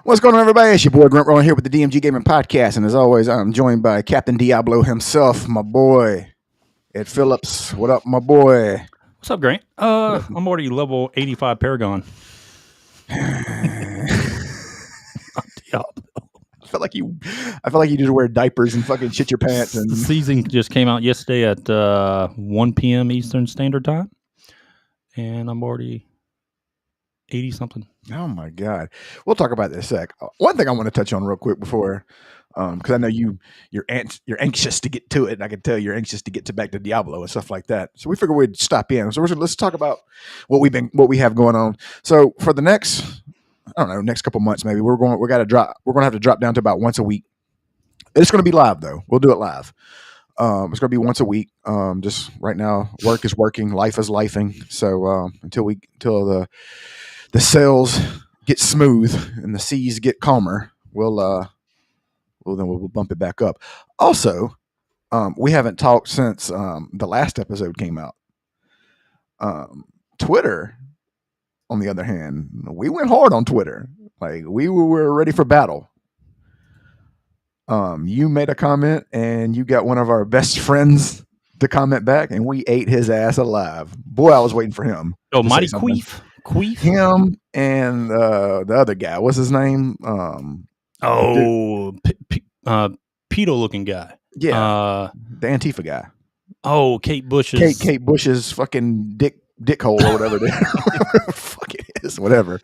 What's going on, everybody? It's your boy Grunt Rolling here with the DMG Gaming Podcast, and as always, I'm joined by Captain Diablo himself, my boy Ed Phillips. What up, my boy? What's up, Grant? I'm already level 85 Paragon. I feel like you just wear diapers and fucking shit your pants. And The season just came out yesterday at 1 p.m. Eastern Standard Time, and I'm already 80 something. Oh my god, we'll talk about that in a sec. One thing I want to touch on real quick before, because I know you're anxious to get to it, and I can tell you're anxious to get back to Diablo and stuff like that. So we figured we'd stop in. So let's talk about what we have going on. So for the next, I don't know, next couple months maybe we're going to have to drop down to about once a week. It's going to be live though. We'll do it live. It's going to be once a week. Just right now, work is working, life is lifing. So until the sails get smooth and the seas get calmer, we'll bump it back up. Also, we haven't talked since the last episode came out. Twitter, on the other hand, we went hard on Twitter. Like we were ready for battle. You made a comment and you got one of our best friends to comment back, and we ate his ass alive. Boy, I was waiting for him. Oh, Mighty Queef. Him and the other guy. What's his name? Pedo looking guy. Yeah, the Antifa guy. Oh, Kate Bush's. Kate Bush's fucking dick hole or whatever. Fuck it is, whatever.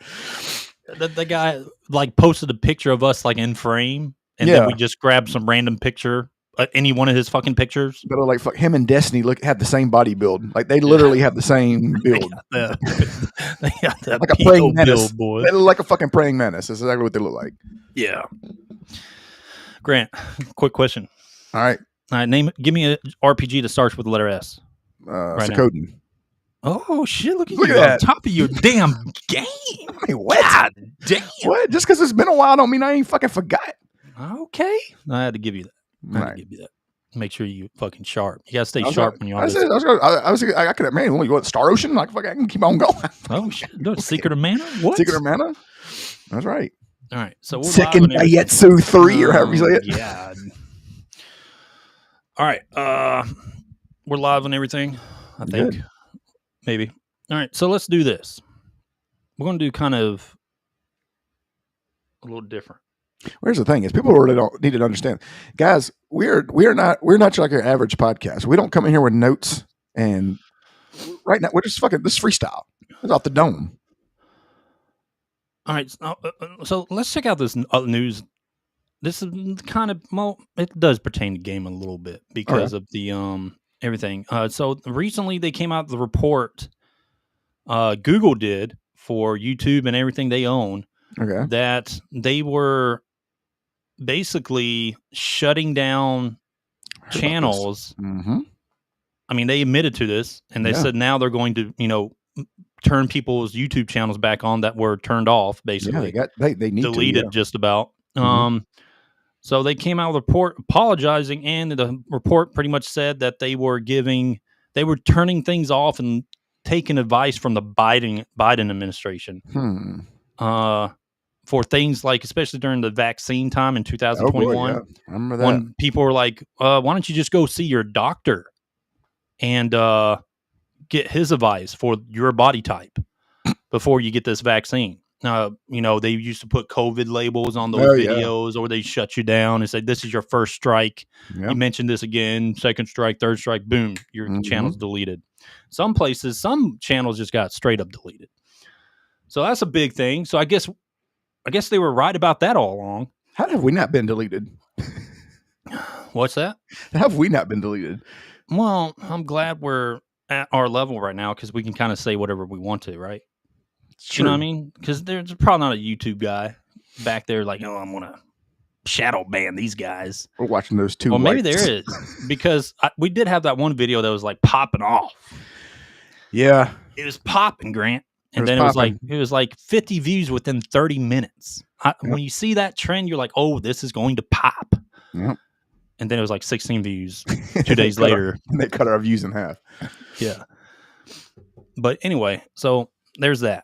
The guy like posted a picture of us like in frame, and then we just grabbed some random picture. Any one of his fucking pictures. But like fuck, him and Destiny have the same body build. Like they literally have the same build. They got that like a praying menace. Build, boy. They look like a fucking praying menace. That's exactly what they look like. Yeah. Grant, quick question. All right. Give me an RPG that starts with the letter S. Suikoden. Oh shit! Look at Look you at on that. top of your damn game. I mean, what? God damn. What? Just because it's been a while don't mean I ain't fucking forgot. Okay. I had to give you that. Make sure you fucking sharp. You gotta stay sharp when you're on this. I could have, man, you want Star Ocean? Like, fuck, I can keep on going. Oh, shit. Secret of Mana? What? Secret of Mana? That's right. All right. So we're Second Daietsu 3, or however you say it. Yeah. All right. We're live on everything, I think. Good. Maybe. All right. So let's do this. We're going to do kind of a little different. Here's the thing: is people really don't need to understand, guys. We're not like your average podcast. We don't come in here with notes, and right now we're just fucking this freestyle. It's off the dome. All right, so let's check out this news. This is kind of it does pertain to gaming a little bit because of the everything. So recently they came out with the report. Google did for YouTube and everything they own. Okay, that they were basically shutting down channels. Mm-hmm. I mean, they admitted to this, and they said now they're going to, turn people's YouTube channels back on that were turned off. Basically, they need deleted just about. Mm-hmm. So they came out with a report apologizing, and the report pretty much said that they were turning things off and taking advice from the Biden administration. For things like, especially during the vaccine time in 2021, I remember that. when people were like, why don't you just go see your doctor and get his advice for your body type before you get this vaccine? They used to put COVID labels on those videos, or they shut you down and say, this is your first strike. You mentioned this again, second strike, third strike, boom, your channel's deleted. Some channels just got straight up deleted. So that's a big thing. So I guess they were right about that all along. How have we not been deleted? What's that? How have we not been deleted? Well, I'm glad we're at our level right now because we can kind of say whatever we want to, right? You know what I mean? Because there's probably not a YouTube guy back there like, I'm going to shadow ban these guys. We're watching those two. Well, maybe there is, because we did have that one video that was like popping off. Yeah. It was popping, Grant. And then it was like 50 views within 30 minutes. When you see that trend, you're like, oh, this is going to pop. Yep. And then it was like 16 views 2 days later. And they cut our views in half. Yeah. But anyway, so there's that.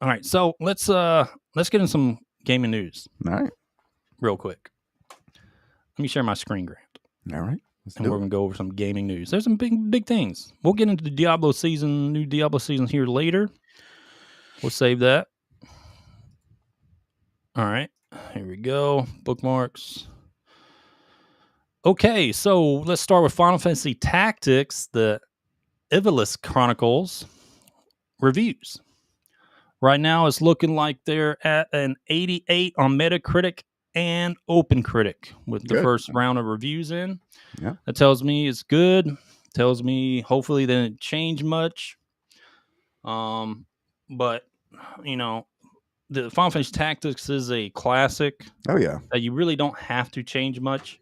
All right, so let's get in some gaming news, All right. real quick. Let me share my screen, Grant. All right. Let's And do we're it. going to go over some gaming news. There's some big things. We'll get into the Diablo season, new Diablo season here later. We'll save that. All right. Here we go. Bookmarks. Okay, so let's start with Final Fantasy Tactics, the Ivalice Chronicles reviews. Right now, it's looking like they're at an 88 on Metacritic and OpenCritic with the Good. first round of reviews in. Yeah. That tells me it's good. Tells me hopefully they didn't change much. But you know, the Final Fantasy Tactics is a classic Oh yeah. that you really don't have to change much.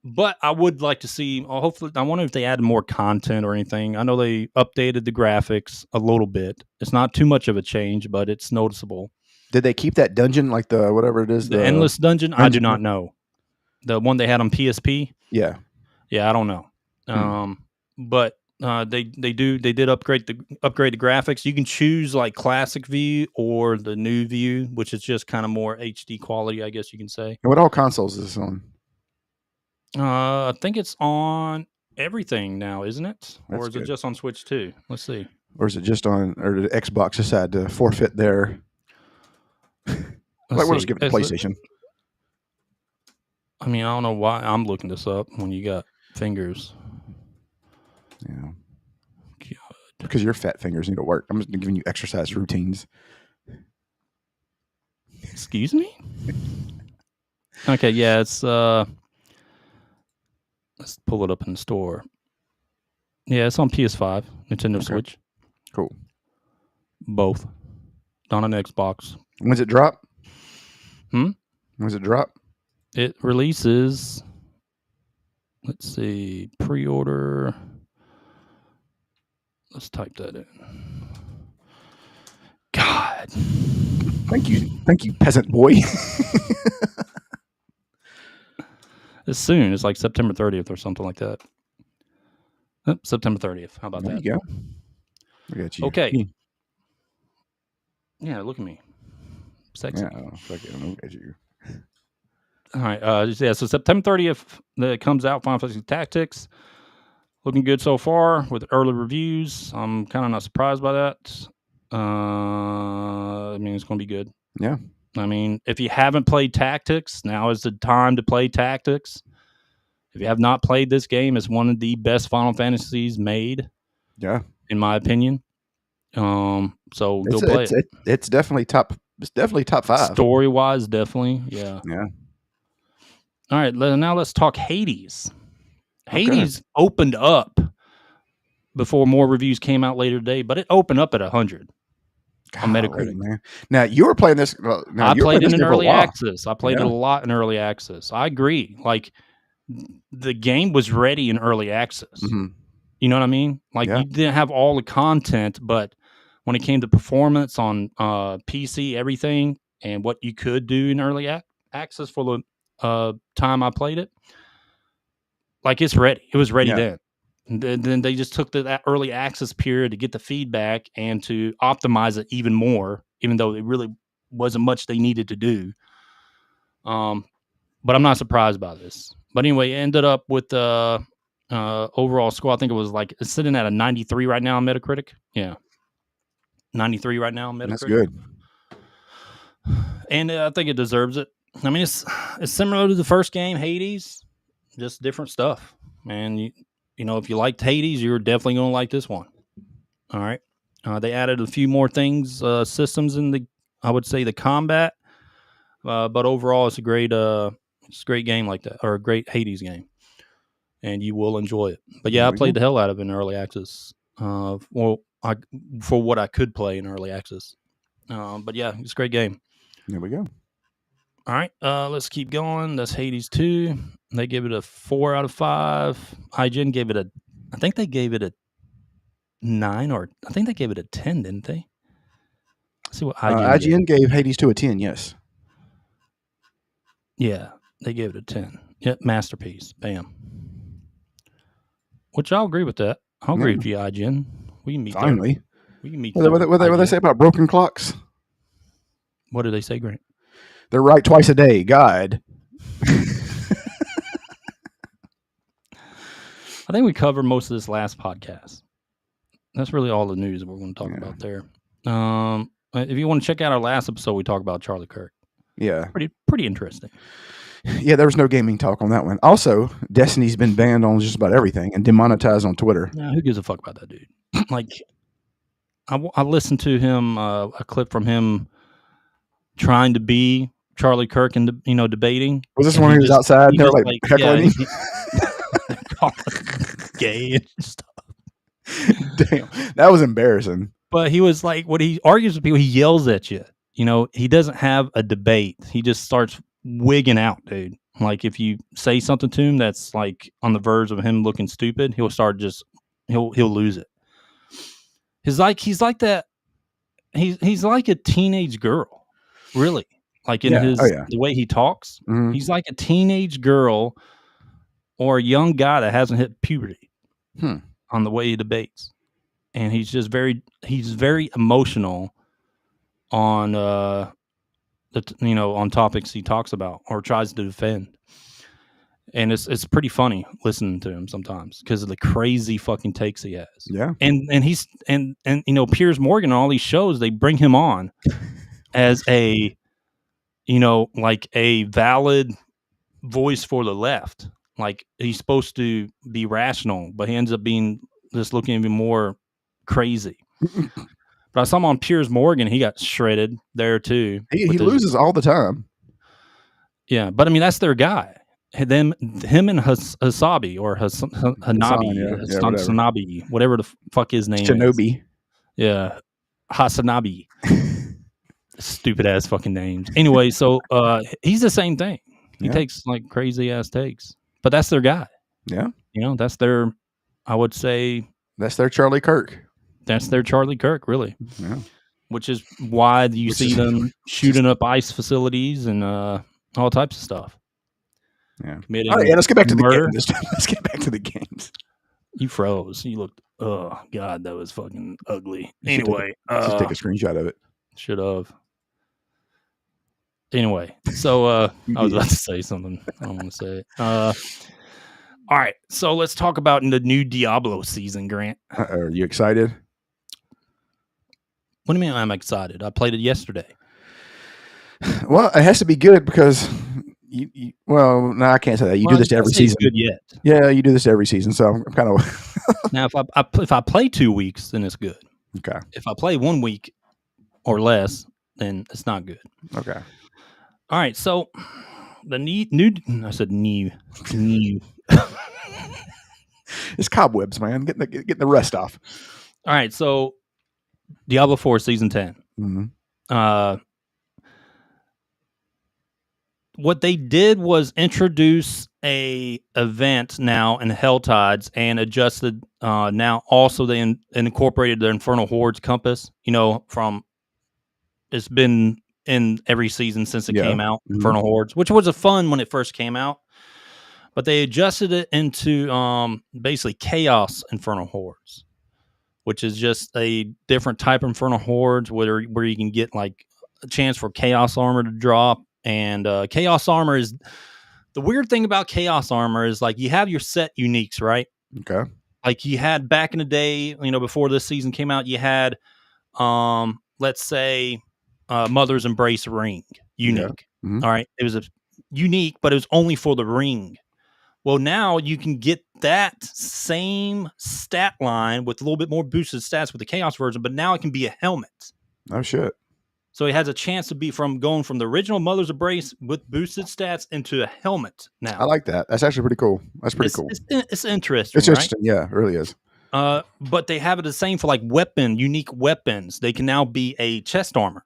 But I would like to see. Hopefully, I wonder if they added more content or anything. I know they updated the graphics a little bit. It's not too much of a change, but it's noticeable. Did they keep that dungeon like the whatever it is? The endless dungeon, I do not know. The one they had on PSP, Yeah. yeah, I don't know. But they did upgrade the graphics. You can choose like classic view or the new view, which is just kind of more HD quality, I guess you can say. And what all consoles is this on? I think it's on everything now, isn't it? Or That's is it good. just on Switch too? Let's see. Or is it just on? Or did Xbox decide to forfeit their? We'll just give it to PlayStation. I mean, I don't know why I'm looking this up when you got fingers. Yeah. God. Because your fat fingers need to work. I'm just giving you exercise routines. Excuse me? Okay, yeah, it's let's pull it up in the store. Yeah, it's on PS5, Nintendo Switch. Cool. Both. On an Xbox. When's it drop? Hmm? When's it drop? It releases, let's see, pre-order. Let's type that in. God. Thank you, peasant boy. It's soon. It's like September 30th or something like that. September 30th. How about that? There you go. Look at you. Okay. Yeah, look at me. Sexy. Yeah, look at you. All right. Yeah, so September 30th, it comes out, Final Fantasy Tactics. Looking good so far with early reviews. I'm kind of not surprised by that. I mean, it's going to be good. Yeah. I mean, if you haven't played Tactics, now is the time to play Tactics. If you have not played this game, it's one of the best Final Fantasies made. Yeah. In my opinion. So go play it. It's definitely top. It's definitely top 5. Story wise, definitely. Yeah. Yeah. All right. Now let's talk Hades. Hades opened up before more reviews came out later today, but it opened up at 100 on Metacritic. Man. Now you were playing this. I played it in early access. I played it a lot in early access. I agree. Like the game was ready in early access. Mm-hmm. You know what I mean? Like you didn't have all the content, but when it came to performance on PC, everything, and what you could do in early access for the time I played it, like it's ready. It was ready then. And then they just took that early access period to get the feedback and to optimize it even more, even though it really wasn't much they needed to do. But I'm not surprised by this. But anyway, it ended up with the overall score. I think it was like it's sitting at a 93 right now on Metacritic. Yeah, 93 right now on Metacritic. That's good. And I think it deserves it. I mean, it's similar to the first game, Hades, just different stuff. And you know, if you liked Hades, you're definitely going to like this one. All right. They added a few more things, systems in I would say the combat. But overall, it's a great game like that, or a great Hades game, and you will enjoy it. But yeah, I played the hell out of it in early access. For what I could play in early access. But yeah, it's a great game. There we go. All right, let's keep going. That's Hades 2. They gave it a 4 out of 5. IGN gave it I think they gave it a 9, or I think they gave it a 10, didn't they? Let's see what IGN gave Hades 2 a 10, yes. Yeah, they gave it a 10. Yep, masterpiece. Bam. Which I'll agree with that. I'll agree with you, IGN. We can meet finally. There. We can meet what they say about broken clocks? What did they say, Grant? They're right twice a day. God. I think we covered most of this last podcast. That's really all the news we're going to talk Yeah. about there. If you want to check out our last episode, we talk about Charlie Kirk. Yeah. Pretty interesting. Yeah, there was no gaming talk on that one. Also, Destiny's been banned on just about everything and demonetized on Twitter. Nah, who gives a fuck about that dude? Like, I listened to him, a clip from him trying to be Charlie Kirk and debating. Was this and one who was outside and they were like heckling him? They're calling him gay and stuff. Damn, that was embarrassing. But he was like, when he argues with people, he yells at you. He doesn't have a debate. He just starts wigging out, dude. Like if you say something to him that's like on the verge of him looking stupid, he'll lose it. He's like that. He's like a teenage girl, really. Like in the way he talks, he's like a teenage girl or a young guy that hasn't hit puberty on the way he debates. And he's very emotional on on topics he talks about or tries to defend. And it's pretty funny listening to him sometimes because of the crazy fucking takes he has. Yeah. And he's and Piers Morgan on all these shows, they bring him on as a like a valid voice for the left. Like he's supposed to be rational, but he ends up being just looking even more crazy. But I saw him on Piers Morgan. He got shredded there too. He loses all the time. Yeah, but I mean that's their guy. Him and Hasabi or Hanabi, whatever the fuck his name Shinobi. is. Yeah, Hasanabi. Stupid ass fucking names. Anyway, so he's the same thing. He takes like crazy ass takes, but that's their guy. Yeah, that's their. I would say that's their Charlie Kirk. That's their Charlie Kirk, really. Yeah. Which is why you see them shooting up ICE facilities and all types of stuff. Yeah. All right, let's get back to the games. Let's get back to the games. You froze. You looked. Oh God, that was fucking ugly. Anyway, just take a screenshot of it. Should have. Anyway, so I was about to say something. I don't want to say it. All right, so let's talk about the new Diablo season, Grant. Are you excited? What do you mean I'm excited? I played it yesterday. Well, it has to be good because no, I can't say that. You do this to every season. Good yet? Yeah, you do this to every season. So I'm kind of now. If I play 2 weeks, then it's good. Okay. If I play 1 week or less, then it's not good. Okay. All right. So the new. I said new. It's cobwebs, man. Getting the rust off. All right. So Diablo 4 season 10. Mm-hmm. What they did was introduce a event now in Helltides and adjusted. Now also they incorporated the Infernal Hordes compass. From it's been in every season since it came out. Mm-hmm. Infernal Hordes, which was a fun when it first came out, but they adjusted it into basically Chaos Infernal Hordes, which is just a different type of Infernal Hordes where you can get like a chance for Chaos Armor to drop. And Chaos Armor is the weird thing about Chaos Armor is like you have your set uniques, right? Okay. Like you had back in the day, before this season came out, you had, let's say, Mother's Embrace ring unique. Yeah. Mm-hmm. All right. It was a unique, but it was only for the ring. Well, now you can get that same stat line with a little bit more boosted stats with the Chaos version, but now it can be a helmet. Oh, shit. So he has a chance to be going from the original Mother's Embrace with boosted stats into a helmet now. I like that. That's actually pretty cool. That's pretty cool. It's interesting. It's interesting. Right? Yeah, it really is. But they have it the same for like unique weapons. They can now be a chest armor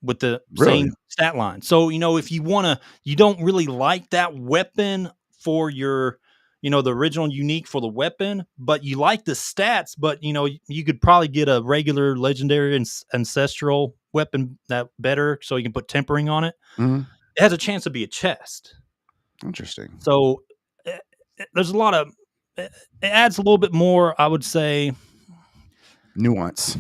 with the same stat line. So, if you you don't really like that weapon for your, the original unique for the weapon, but you like the stats, but you could probably get a regular legendary ancestral weapon that better, so you can put tempering on it. Mm-hmm. It has a chance to be a chest. Interesting. So there's a lot of, it adds a little bit more, I would say, nuance,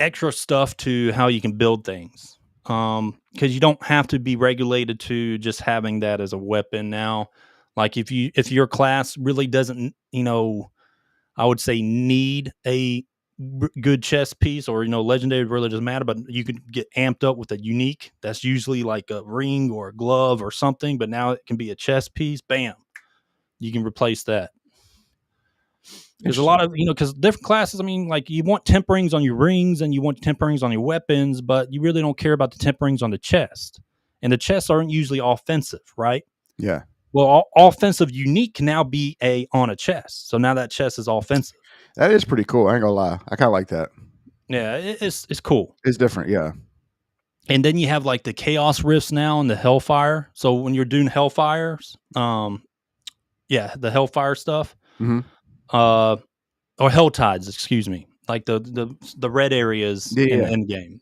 extra stuff to how you can build things. because you don't have to be regulated to just having that as a weapon now. Like if your class really doesn't, I would say need a good chess piece, or legendary really doesn't matter, but you can get amped up with a unique. That's usually like a ring or a glove or something, but now it can be a chess piece. Bam, you can replace that. Because a Interesting. lot of because different classes, I mean, like you want temperings on your rings and you want temperings on your weapons, but you really don't care about the temperings on the chest. And the chests aren't usually offensive, right? Yeah, Well, offensive unique can now be on a chest. So now that chest is offensive. that is pretty cool. I ain't gonna lie. I kind of like that. Yeah, it's cool. It's different. Yeah. And then you have like the chaos rifts now and the hellfire. So when you're doing hellfires, yeah, the hellfire stuff, Hmm. uh, or hell tides, excuse me, like the red areas Yeah. in the Yeah. end game.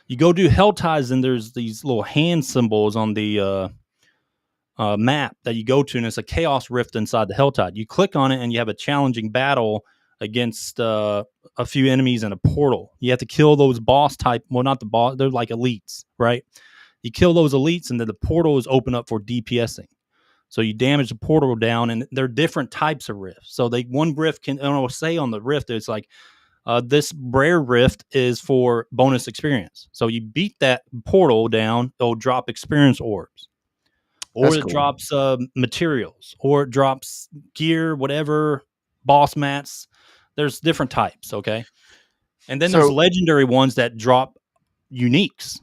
You go do hell tides, and there's these little hand symbols on the map that you go to, and it's a chaos rift inside the helltide. You click on it, and you have a challenging battle against a few enemies in a portal. You have to kill those boss type. Well, not the boss; they're like elites, right? You kill those elites, and then the portal is open up for DPSing. So you damage the portal down, and there are different types of rifts. So one rift can, I don't know, say on the rift, it's like this rare rift is for bonus experience. So you beat that portal down, it'll drop experience orbs, or That's it cool. drops materials, or it drops gear, whatever, boss mats. There's different types, okay? And then there's So, legendary ones that drop uniques.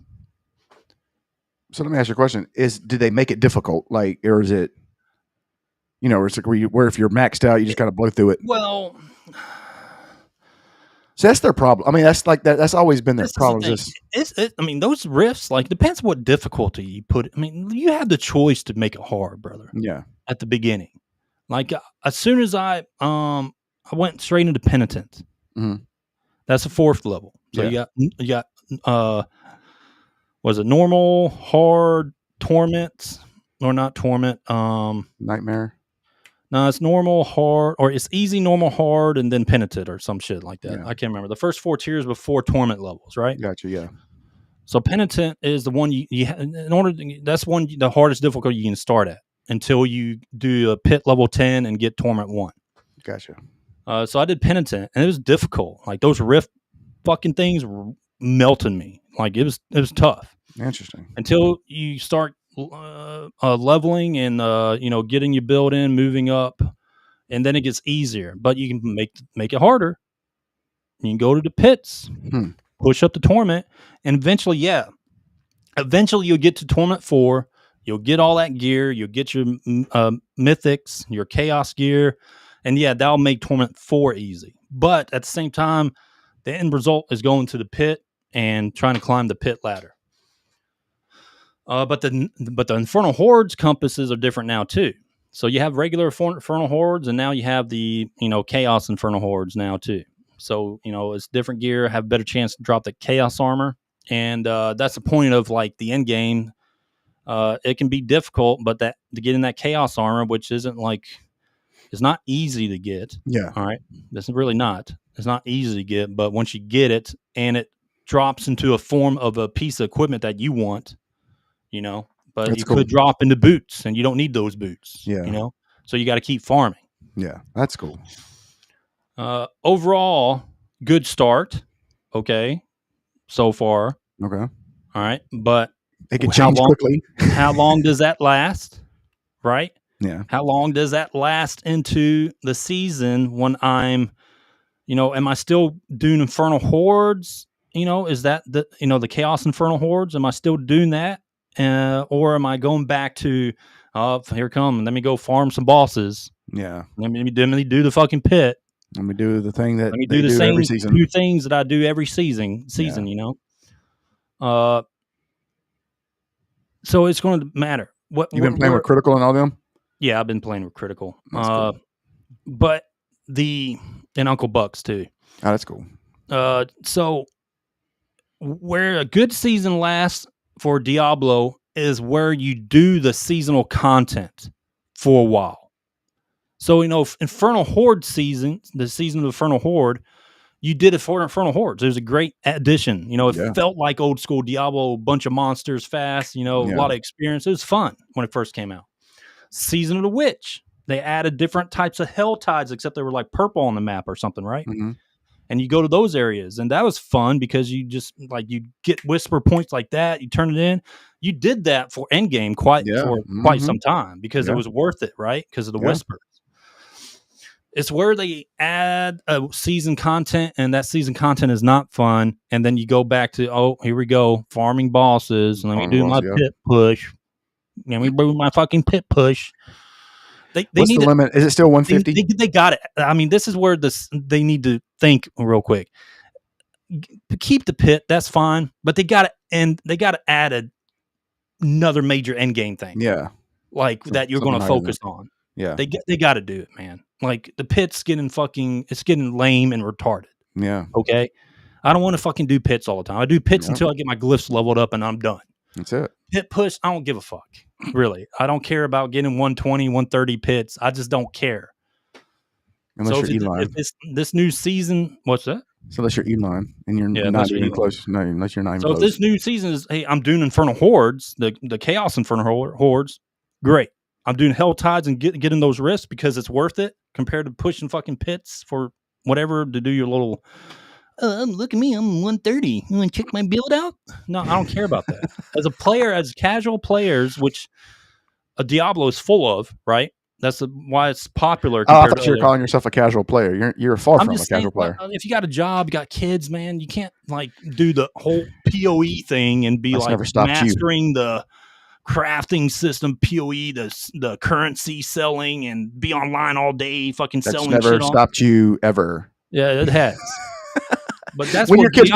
so let me ask you a question: did they make it difficult, like, or is it, or it's like where if you're maxed out, you just kind of blow through it? Well, So that's their problem. I mean, that's like that. That's always been their this is the problem. thing. Is I mean, those rifts, like, depends what difficulty you put it. I mean, you have the choice to make it hard, brother, yeah, at the beginning. Like, as soon as I went straight into penitent. hmm, That's a fourth level. So yeah, you got uh was it normal, hard, torment, or not torment? nightmare. No, it's normal, hard, or it's easy, normal, hard, and then penitent or some shit like that. Yeah, I can't remember. The first four tiers before torment levels, right? gotcha. Yeah, So penitent is the one in order to, that's one the hardest difficulty you can start at until you do a pit level 10 and get torment 1. gotcha. So I did penitent, and it was difficult. Like, those rift fucking things melted me. Like, it was tough Interesting. until you start leveling and getting your build in, moving up, and then it gets easier. But you can make it harder. You can go to the pits, Hmm. push up the torment, and eventually you'll get to torment 4. You'll get all that gear. You'll get your mythics, your chaos gear, and yeah, that'll make torment 4 easy. But at the same time, the end result is going to the pit and trying to climb the pit ladder. But the Infernal Hordes compasses are different now too. So you have regular Infernal Hordes, and now you have the Chaos Infernal Hordes now too. So it's different gear, have a better chance to drop the Chaos armor, and that's the point of like the end game. It can be difficult, but that to get in that Chaos armor, which isn't like it's not easy to get. Yeah, All right, it's really not. It's not easy to get, but once you get it, and it drops into a form of a piece of equipment that you want, but that's you could cool. drop into boots, and you don't need those boots, Yeah, so you got to keep farming. yeah, that's cool. Overall, good start. Okay, so far. Okay, All right, but it could how change long? quickly. How long does that last? Right? Yeah, How long does that last into the season when am I still doing Infernal Hordes? Is that the Chaos Infernal Hordes? Am I still doing that? Or am I going back to, here come, let me go farm some bosses. yeah. Let me do the fucking pit. Let me do the thing that Let me do they the do every same season. 2 things that I do every season, Yeah, Uh, so it's going to matter. you've been playing with Where critical and all them. Yeah, I've been playing with Critical. That's cool. But and Uncle Bucks too. Oh, that's cool. So where a good season lasts for Diablo is where you do the seasonal content for a while. So Infernal Horde season, the season of Infernal Horde, you did it for Infernal Hordes. It was a great addition. It Yeah. felt like old school Diablo, bunch of monsters, fast. A Yeah. lot of experience. It was fun when it first came out. Season of the Witch. They added different types of hell tides, except they were like purple on the map or something, right? Mm-hmm. And you go to those areas, and that was fun because you just you get whisper points like that. You turn it in. You did that for Endgame quite Mm-hmm. some time because it was worth it, right? Because of the whispers. It's where they add a season content, and that season content is not fun. And then you go back to, here we go, farming bosses. Let me do my pit push. Let me do my fucking pit push. They What's need the limit? Is it still 150? They got it. I mean, this is where they need to think real quick. Keep the pit, that's fine, but they got to add another major end game thing. Yeah, that you're going to focus on. Yeah, they got to do it, man. Like the pit's getting it's getting lame and retarded. Yeah. Okay. I don't want to fucking do pits all the time. I do pits until I get my glyphs leveled up and I'm done. That's it. Pit push, I don't give a fuck. Really. I don't care about getting 120, 130 pits. I just don't care. Unless you're Elon. If this new season, what's that? So unless you're Elon and you're not even close. No, unless you're not even close. So if this new season is, hey, I'm doing Infernal Hordes, the Chaos Infernal Hordes, great. I'm doing Hell Tides and getting those risks because it's worth it compared to pushing fucking pits for whatever to do your little, look at me, I'm 130. You want to check my build out? No, I don't care about that. As a player, as casual players, which a Diablo is full of, right? That's why it's popular. I thought you were calling yourself a casual player. You're far from a casual player. If you got a job, you got kids, man, you can't do the whole PoE thing and be mastering the crafting system, PoE, the currency selling, and be online all day, fucking selling. That's never stopped you ever. Yeah, it has. But that's when your kids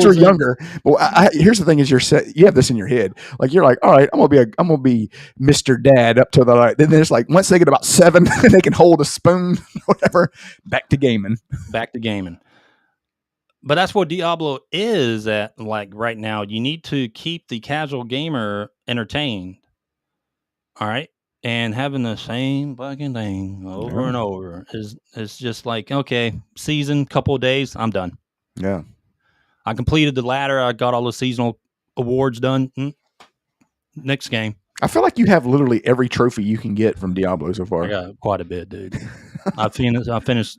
were younger. Well, here's the thing: is you have this in your head. Like you're like, all right, I'm gonna be Mr. Dad up to the like. Then there's like once they get about 7, they can hold a spoon, whatever. Back to gaming. But that's what Diablo is at. Like right now, you need to keep the casual gamer entertained. All right. And having the same fucking thing over and over is just like, okay, season, couple of days, I'm done. Yeah. I completed the ladder. I got all the seasonal awards done. Next game. I feel like you have literally every trophy you can get from Diablo so far. I got quite a bit, dude. I finished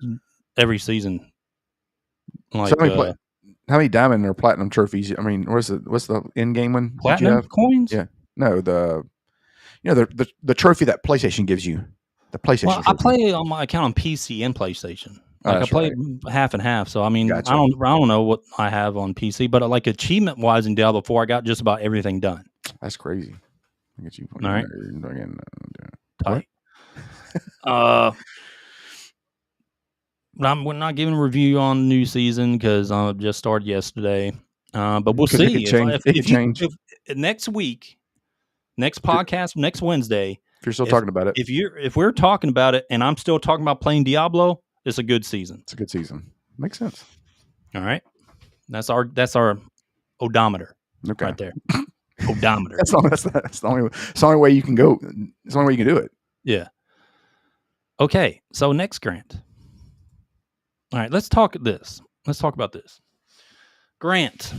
every season. Like, so how many diamond or platinum trophies? I mean, what's the end game one? Platinum coins? Yeah. No, the trophy that PlayStation gives you. The PlayStation. Well, I play on my account on PC and PlayStation. Like I play half and half. So I mean, gotcha. I don't know what I have on PC, but like achievement wise in Diablo 4, I got just about everything done. That's crazy. I get you. All right. Tight. We're not giving a review on the new season because I just started yesterday. But we'll see. If next week, next podcast, next Wednesday. If you're still talking about it. If we're talking about it and I'm still talking about playing Diablo, it's a good season. It's a good season. Makes sense. All right. That's our odometer. Okay. Right there. Odometer. That's the only way you can go. It's the only way you can do it. Yeah. Okay. So next, Grant. All right. Let's talk about this. Grant.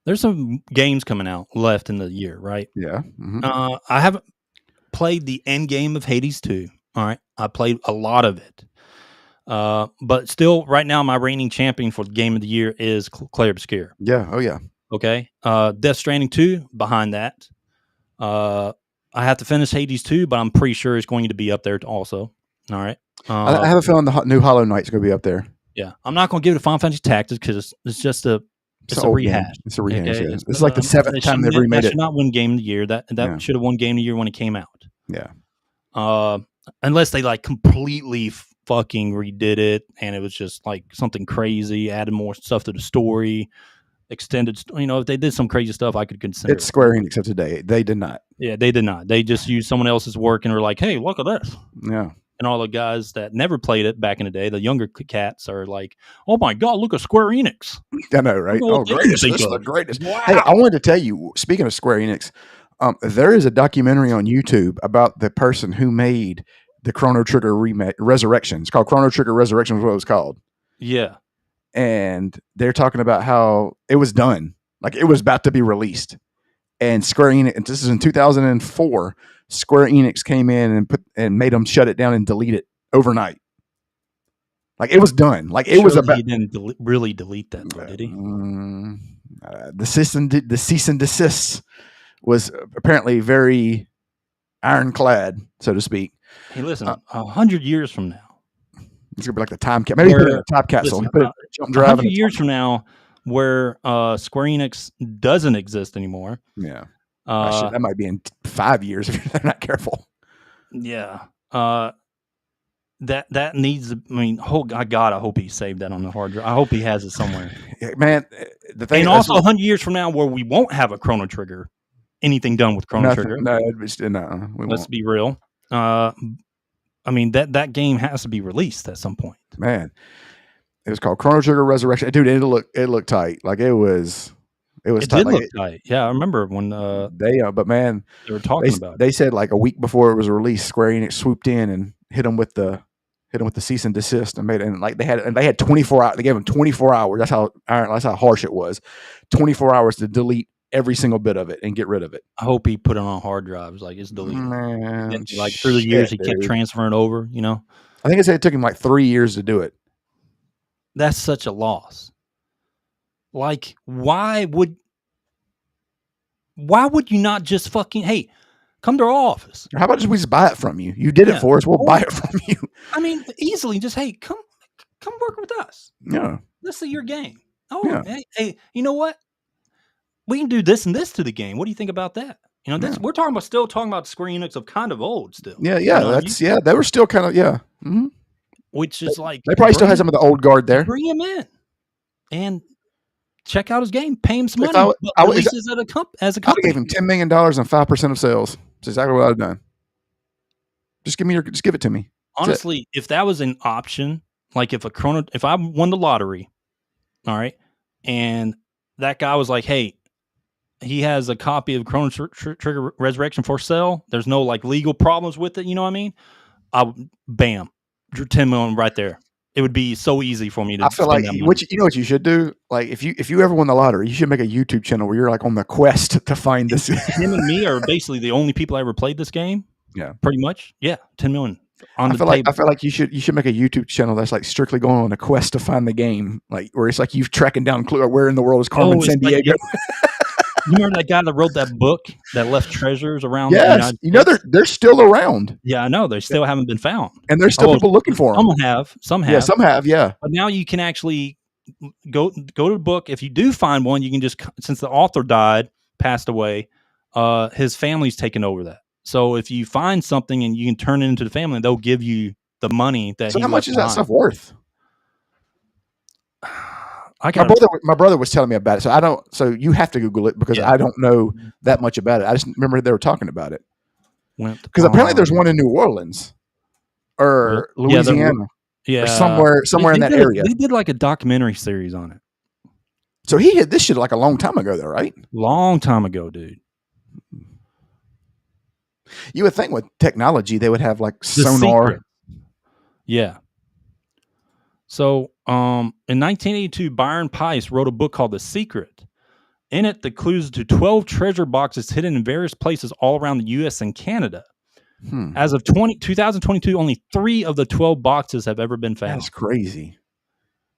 There's some games coming out left in the year, right? Yeah. Mm-hmm. I haven't played the end game of Hades 2. All right. I played a lot of it. But still, right now, my reigning champion for the game of the year is Clay Obscure. Yeah. Oh, yeah. Okay. Death Stranding 2 behind that. I have to finish Hades 2, but I'm pretty sure it's going to be up there also. All right. I have a feeling the new Hollow Knight's going to be up there. Yeah. I'm not going to give it a Final Fantasy Tactics because it's just a rehash. Game. It's a rehash. Okay? Yeah. It's like the 7th time they've remade it. That should not win Game of the Year. That should have won Game of the Year when it came out. Yeah. Unless they like completely fucking redid it and it was just like something crazy, added more stuff to the story, extended. If they did some crazy stuff, I could consider. It's Square Enix up today. They did not. Yeah, they did not. They just used someone else's work and were like, "Hey, look at this." Yeah. And all the guys that never played it back in the day, the younger cats, are like, "Oh my god, look at Square Enix!" I know, right? Greatest! This is the greatest. Wow. Hey, I wanted to tell you. Speaking of Square Enix, there is a documentary on YouTube about the person who made the Chrono Trigger Resurrection. It's called Chrono Trigger Resurrection, is what it was called. Yeah. And they're talking about how it was done, like it was about to be released. And Square Enix, this is in 2004. Square Enix came in and made them shut it down and delete it overnight. Like it was done. Like it was about. He didn't really delete that, though, did he? The cease and desist was apparently very ironclad, so to speak. Hey, listen, 100 years from now, it's gonna be like the time capsule. Maybe put it in a time capsule. Listen, put it jump drive 100 years from now, where Square Enix doesn't exist anymore. Yeah, that might be in 5 years if they're not careful. Yeah, that needs. I mean, God, I hope he saved that on the hard drive. I hope he has it somewhere. Yeah, man, the thing. And also, 100 years from now, where we won't have a Chrono Trigger, anything done with Chrono Trigger. No, let's be real. I mean that game has to be released at some point. Man, it was called Chrono Trigger Resurrection, dude. It looked tight. Like it tight. Did look tight. Yeah, I remember when but man, they were talking about it. They said like a week before it was released, Square Enix swooped in and hit them with the cease and desist and they had 24 hours. They gave them 24 hours. That's how harsh it was. 24 hours to delete every single bit of it and get rid of it. I hope he put it on hard drives, like it's deleted. Man, like through the years, he kept transferring over. You know, I think it took him like 3 years to do it. That's such a loss. Like, why would you not just fucking come to our office? How about we just buy it from you? You did it for us. We'll buy it from you. I mean, easily just come work with us. Yeah, let's see your game. Oh, yeah. Hey, you know what? We can do this and this to the game. What do you think about that? You know, we're still talking about Square Enix of kind of old still. Yeah, they were still kind of Mm-hmm. Which is like they probably still had some of the old guard there. Bring him in and check out his game. Pay him some money. I would gave him $10 million and 5% of sales. That's exactly what I've done. Just give it to me. Honestly, if that was an option, like if I won the lottery, all right, and that guy was like, hey, he has a copy of Chrono Trigger Resurrection for sale. There's no like legal problems with it. You know what I mean? Bam, drew 10 million right there. It would be so easy for me to. I feel like you know what you should do. Like if you ever won the lottery, you should make a YouTube channel where you're like on the quest to find this. Him and me are basically the only people I ever played this game. Yeah, pretty much. Yeah, 10 million. I feel like you should make a YouTube channel that's like strictly going on a quest to find the game, like where it's like you tracking down where in the world is Carmen Sandiego. You remember that guy that wrote that book that left treasures around? Yes, they're still around. Yeah, I know they still haven't been found, and there's still people looking for them. Some have. Yeah, some have. Yeah, but now you can actually go to the book. If you do find one, you can just, since the author passed away, his family's taken over that. So if you find something and you can turn it into the family, they'll give you the money that. So how much is that stuff worth? My brother was telling me about it, so I don't. So you have to Google it because I don't know that much about it. I just remember they were talking about it because apparently there's one in New Orleans or Louisiana, or somewhere in that area. They did like a documentary series on it. So he hit this shit like a long time ago, though, right? Long time ago, dude. You would think with technology they would have like sonar. Secret. Yeah. So, in 1982, Byron Pice wrote a book called The Secret. In it, the clues to 12 treasure boxes hidden in various places all around the U.S. and Canada. As of 2022, only 3 of the 12 boxes have ever been found. That's crazy.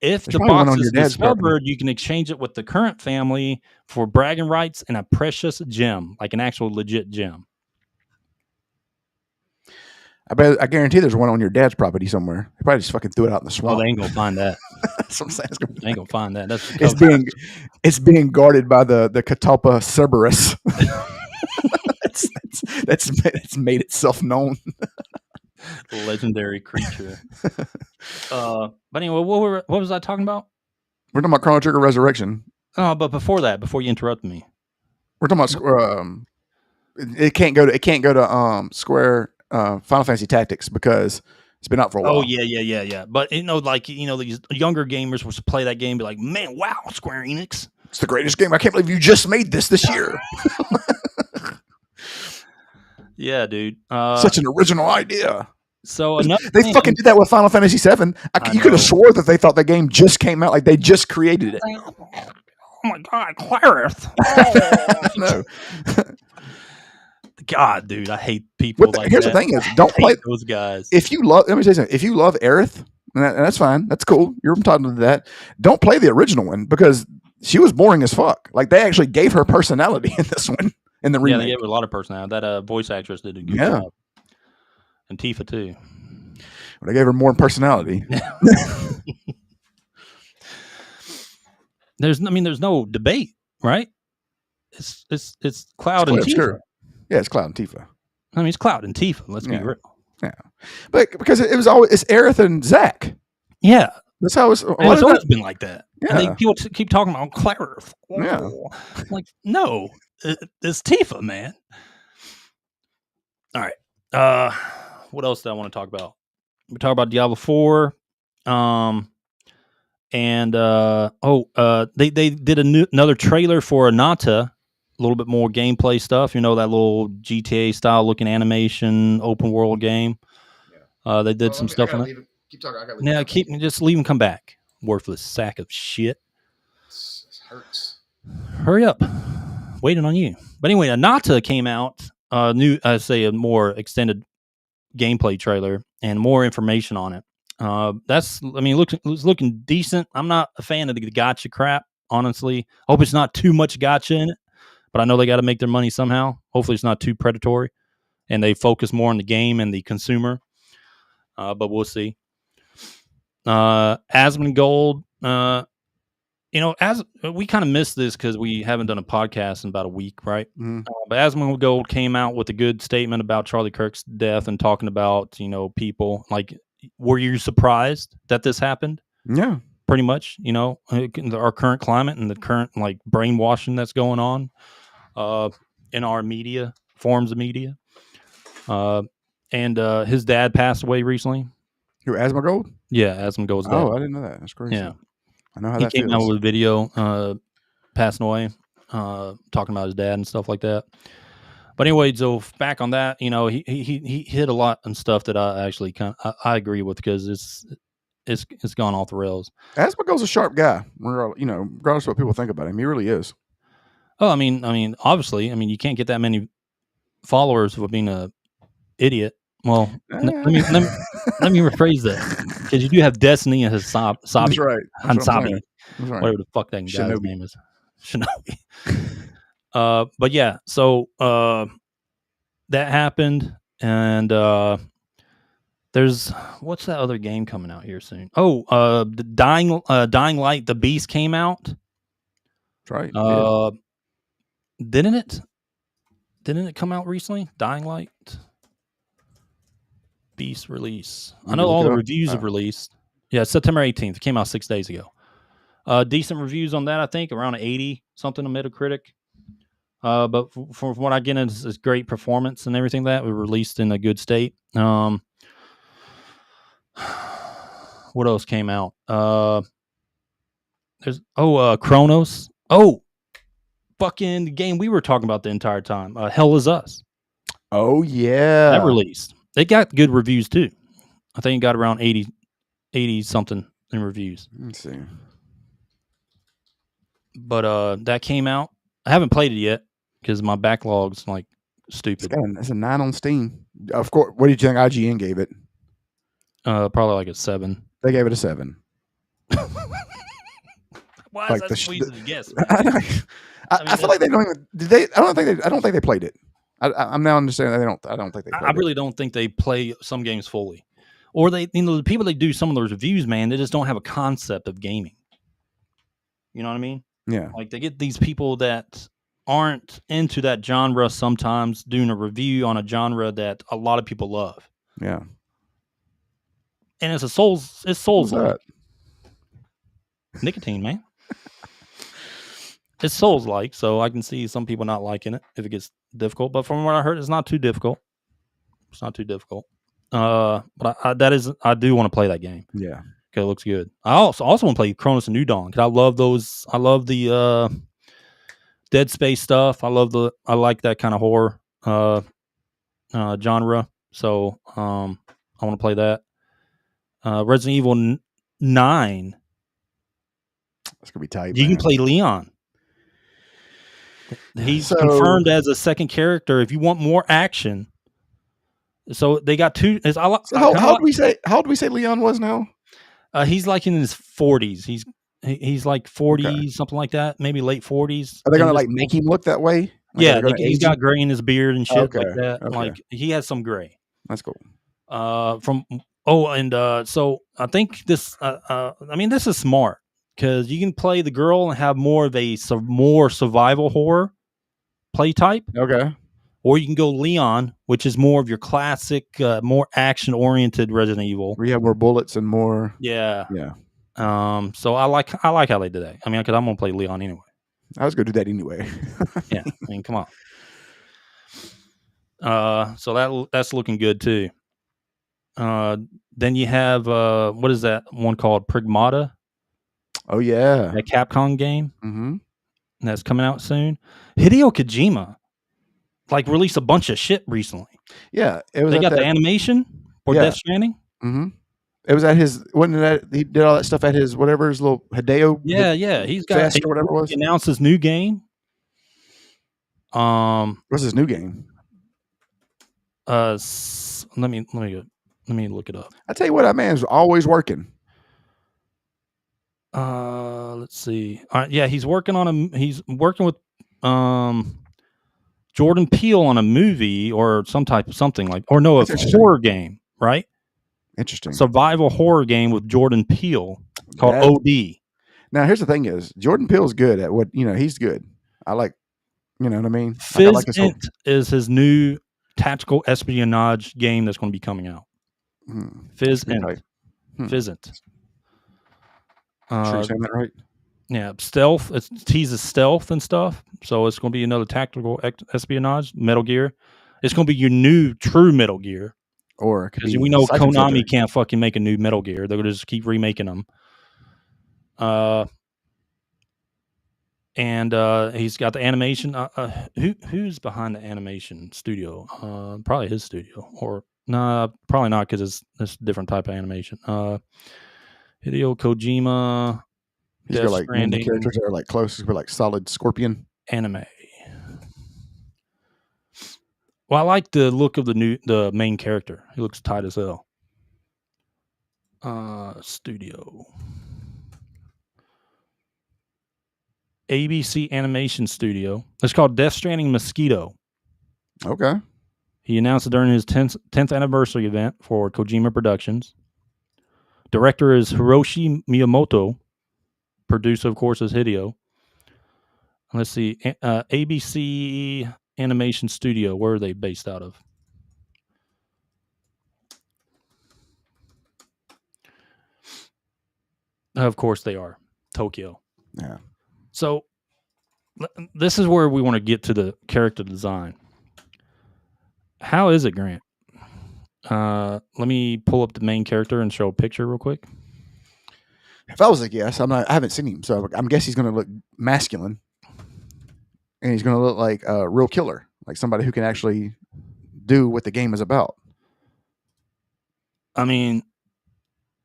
If the box is discovered, you can exchange it with the current family for bragging rights and a precious gem, like an actual legit gem. I guarantee there's one on your dad's property somewhere. They probably just fucking threw it out in the swamp. Oh, they ain't gonna find that. That's what I'm saying. They ain't gonna find that. It's being guarded by the Catalpa Cerberus. that's made itself known. Legendary creature. But anyway, what was I talking about? We're talking about Chrono Trigger Resurrection. Oh, but before you interrupt me, we're talking about it can't go to Square Final Fantasy Tactics because it's been out for a while. Oh yeah. But these younger gamers would play that game and be like, man, wow, Square Enix. It's the greatest game. I can't believe you just made this year. Yeah, dude. Such an original idea. So another They thing, fucking did that with Final Fantasy VII. You could have know. swore that they thought the game just came out, like they just created it. Oh my god, Clarith! Oh, No. God, dude, I hate people like Here's the that. thing: is I don't play hate those guys. if you love. Let me tell you something. If you love Aerith, and that's fine. That's cool. You're entitled to that. Don't play the original one because she was boring as fuck. Like they actually gave her personality in this one in the Yeah, they remake. gave her a lot of personality. That voice actress did a good Yeah, job, and Tifa too. they gave her more personality. There's no debate, right? It's Cloud and Clear, Tifa. sure. Yeah, it's Cloud and Tifa. I mean, it's Cloud and Tifa. Let's be Yeah. real. Yeah, but because it was always it's Aerith and Zach. Yeah, That's how it's. and it's always been like that. And Yeah. people keep talking about Clarith. Yeah. Like, no, it's Tifa, man. All right. What else do I want to talk about? We talk about Diablo 4. And they did another trailer for Anata, a little bit more gameplay stuff. You know, that little GTA style looking animation open world game. They did some stuff on it. Keep talking. I Yeah, just leave him come back. Worthless sack of shit. It hurts. Hurry up. Waiting on you. But anyway, Anata came out. A more extended gameplay trailer and more information on it. It's looking decent. I'm not a fan of the gotcha crap, honestly. I hope it's not too much gotcha in it, but I know they got to make their money somehow. Hopefully, it's not too predatory, and they focus more on the game and the consumer. But we'll see. Asmongold, as we kind of missed this because we haven't done a podcast in about a week, right? But Asmongold came out with a good statement about Charlie Kirk's death and talking about people like. Were you surprised that this happened? Yeah, pretty much. Our current climate and the current like brainwashing that's going on in our media forms of media. And his dad passed away recently. Who, Asmongold? Yeah, Asmongold's dad. Oh, I didn't know that. That's crazy. Yeah, I know how he that came feels. out with a video passing away, talking about his dad and stuff like that. But anyway, so back on that, he hit a lot and stuff that I actually I agree with because it's gone off the rails. Asmongold's a sharp guy. Regardless of what people think about him, he really is. Oh, I mean, obviously, you can't get that many followers for being a idiot. Well, let me rephrase that because you do have Destiny and Sabi. That's right. Hansabi, right. whatever the fuck that guy's Shinobi. name is, Shinobi. But yeah, so that happened, and there's what's that other game coming out here soon? Oh, the Dying Light, the Beast came out. That's right. Didn't it? Didn't it come out recently? Dying Light Beast release. I know all the reviews have released. Yeah, September 18th. It came out 6 days ago. Decent reviews on that, I think, around 80 something on Metacritic. But from what I get, it's great performance and everything that we released in a good state. What else came out? There's Chronos. Oh, fucking the game we were talking about the entire time. Hell Is Us. Oh yeah, that released. They got good reviews too. I think it got around 80 something in reviews. Let's see. But that came out. I haven't played it yet because my backlog's like stupid. It's a 9 on Steam. Of course. What did you think IGN gave it? Probably like a 7. They gave it a 7. Why is that so easy to guess? I feel like they don't even. Did they? I don't think they played it. I'm now understanding that they don't. I don't think they. I really don't think they play some games fully, or they. The people that do some of those reviews, man, they just don't have a concept of gaming. You know what I mean? Yeah. Like they get these people that aren't into that genre sometimes doing a review on a genre that a lot of people love. Yeah. And it's Souls like. Nicotine, man. It's Souls like, so I can see some people not liking it if it gets difficult. But from what I heard, it's not too difficult. It's not too difficult. But I do want to play that game. Yeah. Okay, it looks good. I also want to play Chronos and New Dawn because I love those. I love the Dead Space stuff. I like that kind of horror genre. So I I want to play that. Resident Evil 9. That's gonna be tight, You can man. play Leon. He's So confirmed as a second character. If you want more action, so they got two. how old do we say Leon was now? He's like in his 40s. He's like 40, Okay. something like that, maybe late 40s. Are they gonna like make him look that way? Like, are Yeah, they gonna he's age him? got gray in his beard and shit like Okay. that. Okay. Like he has some gray. That's cool. So I think this. I mean, this is smart because you can play the girl and have more of a more survival horror play type, Okay. or you can go Leon, which is more of your classic, more action oriented Resident Evil. We have more bullets and more. Yeah. Yeah. So I like how they did that. I mean, because I'm gonna play Leon anyway. I was gonna do that anyway. Yeah. I mean, come on. So that's looking good too. Then you have what is that one called? Pragmata, Oh yeah. that Capcom game Mm-hmm. that's coming out soon. Hideo Kojima like released a bunch of shit recently. Yeah. It was. They at got that, the animation for Yeah. Death Stranding. Mm-hmm. It was at his. Wasn't that he did all that stuff at his whatever his little Hideo? Yeah. He's got Fest or whatever it was. He announced his new game. What's his new game? Let me look it up. I tell you what, that man's always working. Let's see. Yeah, he's working with Jordan Peele on a movie or something like, or no, a horror game, right? Interesting. Survival horror game with Jordan Peele called OD. Now, here's the thing: is Jordan Peele's good at what he's good. I like, you know what I mean. Fizzint is his new tactical espionage game that's going to be coming out. Fizzint. Fizzint. Sure, saying that right? Yeah, stealth. It teases stealth and stuff. So it's going to be another tactical espionage. Metal Gear. It's going to be your new true Metal Gear. Or because we know Konami can't fucking make a new Metal Gear. They're going to just keep remaking them. And he's got the animation. Who's behind the animation studio? Probably his studio, or nah, probably not because it's a different type of animation. Hideo Kojima. He's got like the characters that are like close, but like solid Scorpion anime. Well, I like the look of the main character. He looks tight as hell. Studio. ABC Animation Studio. It's called Death Stranding Mosquito. Okay. He announced it during his 10th anniversary event for Kojima Productions. Director is Hiroshi Miyamoto. Producer, of course, is Hideo. Let's see. ABC Animation Studio. Where are they based out of? Of course they are. Tokyo. Yeah. So this is where we want to get to the character design. How is it, Grant? Let me pull up the main character and show a picture real quick. If I was a guess, I haven't seen him, so I'm guessing he's going to look masculine, and he's going to look like a real killer, like somebody who can actually do what the game is about. I mean,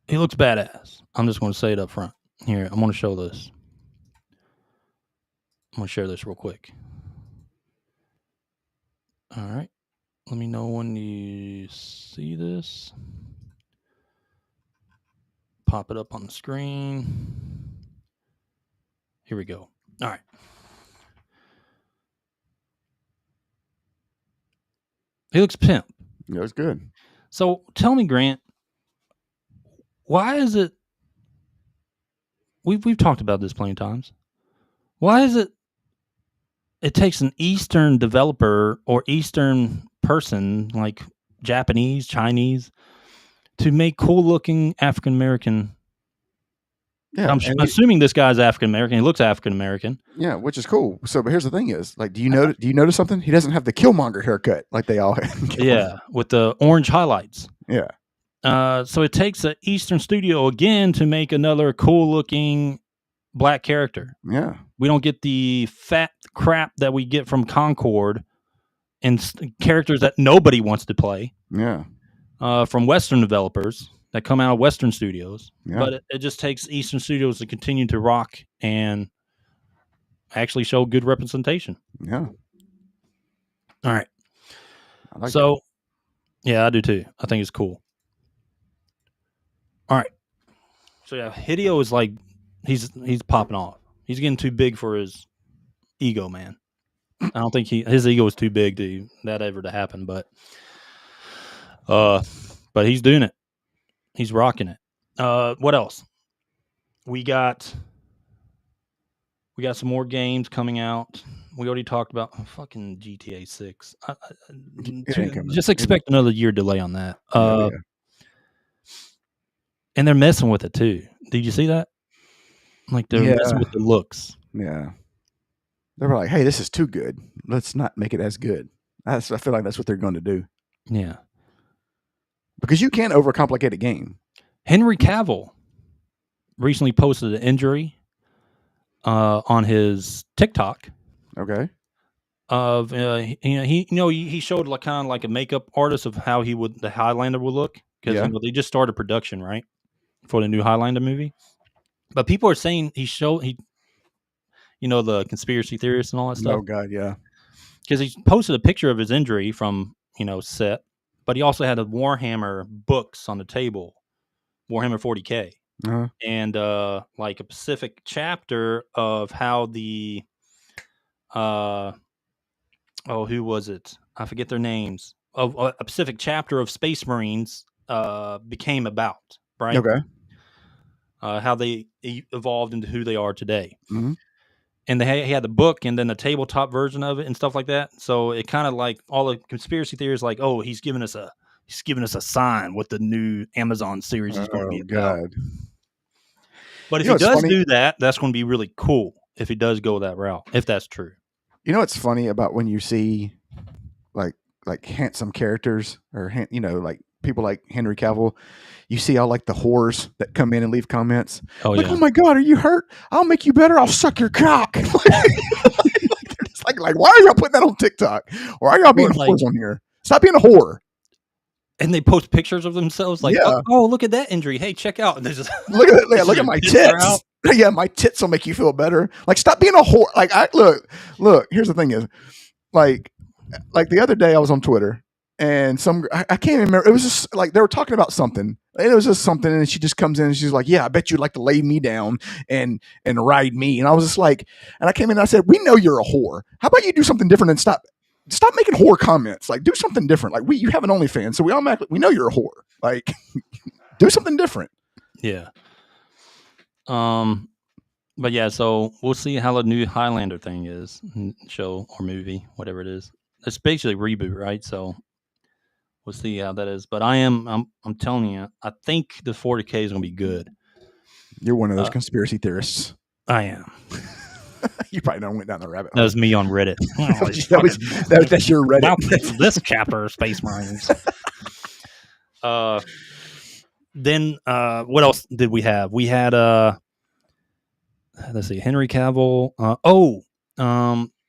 he looks badass. I'm just going to say it up front. Here, I'm going to show this. I'm going to share this real quick. All right. Let me know when you see this. Pop it up on the screen. Here we go. All right. He looks pimp. Yeah, it's good. So tell me, Grant, why is it? We've talked about this plenty of times. Why is it? It takes an Eastern developer or Eastern person like Japanese, Chinese, to make cool-looking African American. Yeah, I'm assuming this guy's African American. He looks African American. Yeah, which is cool. So, but here's the thing: is like, do you notice something? He doesn't have the Killmonger haircut like they all have. Yeah, with the orange highlights. Yeah. So it takes an Eastern studio again to make another cool-looking black character. Yeah. We don't get the fat crap that we get from Concord and characters that nobody wants to play. Yeah. from Western developers that come out of Western studios. Yeah. But it just takes Eastern studios to continue to rock and actually show good representation. Yeah. All right. I like it. So, yeah, I do too. I think it's cool. All right. So yeah, Hideo is like he's popping off. He's getting too big for his ego, man. I don't think his ego is too big to that ever to happen, but he's doing it. He's rocking it. What else? We got some more games coming out. We already talked about fucking GTA 6. It ain't coming. Just expect another year delay on that. Yeah. And they're messing with it too. Did you see that? Like they're messing with the looks. Yeah. They were like, "Hey, this is too good. Let's not make it as good." I feel like that's what they're going to do. Yeah. Because you can't overcomplicate a game. Henry Cavill recently posted an injury on his TikTok. Okay. Of he showed like kind of like a makeup artist of how the Highlander would look because they just started production right for the new Highlander movie, but people are saying the conspiracy theorists and all that stuff. Oh God, yeah. Because he posted a picture of his injury from set, but he also had a Warhammer books on the table, Warhammer 40K, and like a specific chapter of how the who was it? I forget their names. Of a specific chapter of Space Marines became about, right? Okay. How they evolved into who they are today. Mm-hmm. And he had the book and then the tabletop version of it and stuff like that. So it kind of like all the conspiracy theories, like, oh, he's giving us a sign what the new Amazon series is going to be about. God. But if he does do that, that's going to be really cool. If he does go that route, if that's true. You know what's funny about when you see like handsome characters or like people like Henry Cavill, you see all like the whores that come in and leave comments. Oh like, yeah. Oh my God, are you hurt? I'll make you better. I'll suck your cock. They're just like, why are y'all putting that on TikTok? Or are y'all being whores on here? Stop being a whore. And they post pictures of themselves like, oh, look at that injury. Hey, check out. And just look at my tits. Yeah, my tits will make you feel better. Like, stop being a whore. Like, look. Here's the thing is, like the other day I was on Twitter and I can't remember. It was just like they were talking about something. And it was just something, and she just comes in and she's like, "Yeah, I bet you'd like to lay me down and ride me." And I was just like, and I came in and I said, "We know you're a whore. How about you do something different and stop making whore comments? Like, do something different. Like, you have an OnlyFans, so we know you're a whore. Like, do something different." Yeah. But yeah, so we'll see how the new Highlander thing is, show or movie, whatever it is. It's basically a reboot, right? So we'll see how that is. But I'm telling you, I think the 40K is gonna be good. You're one of those conspiracy theorists. I am. You probably went down the rabbit hole. That was me on Reddit. That's your Reddit. This chapter of Space Marines. Then what else did we have? We had let's see, Henry Cavill.